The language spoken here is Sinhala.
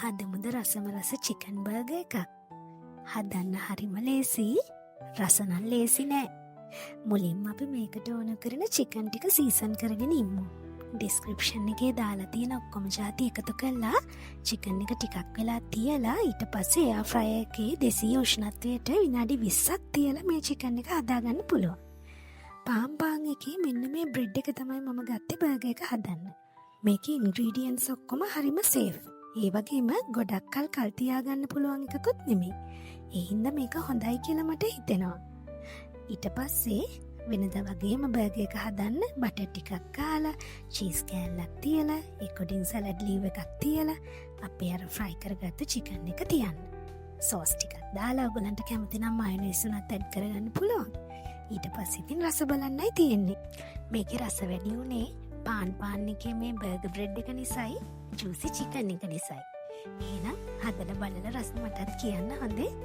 හදමුද රසම රස චිකන් බර්ගර් එකක්. හදන්න හරිම ලේසි, රසනම් ලේසි නෑ. මුලින්ම අපි මේකට ඕන කරන චිකන් ටික සීසන් කරගෙන ඉම්මු. ඩිස්ක්‍රිප්ෂන් එකේ දාලා තියෙන ඔක්කොම ජාති එකතු කරලා චිකන් එක ටිකක් වෙලා තියලා ඊට පස්සේ එයා ෆ්‍රයර් එකේ 200 උෂ්ණත්වයට විනාඩි 20ක් තියලා මේ චිකන් එක හදාගන්න පුළුවන්. පාන් එකේ මෙන්න මේ බ්‍රෙඩ් එක තමයි මම ගත්තේ බර්ගර් එක හදන්න. මේකේ ඉන්ග්‍රීඩියන්ට්ස් ඔක්කොම හරිම සේෆ්. ඒ වගේම ගොඩක් කල් තියාගන්න පුළුවන් එකකුත් නෙමෙයි. ඒ හින්දා මේක හොඳයි කියලා මට හිතෙනවා. ඊට පස්සේ වෙනදා වගේම බර්ගර් එක හදන්න බටර් ටිකක් කාලා, චීස් කෑල්ලක් තියලා, ඒකොඩින් සලාඩ් ලීව් එකක් තියලා අපේ අර ෆ්‍රයි කරගත්ත චිකන් එක තියන්න. සෝස් ටිකක් දාලා ඔයගලන්ට කැමති නම් මයොනයිස් උනත් ඇඩ් කරගන්න පුළුවන්. ඊට පස්සේ ඉතින් රස බලන්නයි තියෙන්නේ. මේකේ රස වැඩි උනේ පාන් එකේ මේ බර්ගර් බ්‍රෙඩ් එක නිසායි, ජූසි චිකන් එක නිසායි. එහෙනම් හදලා බලලා රස මටත් කියන්න හොඳේ.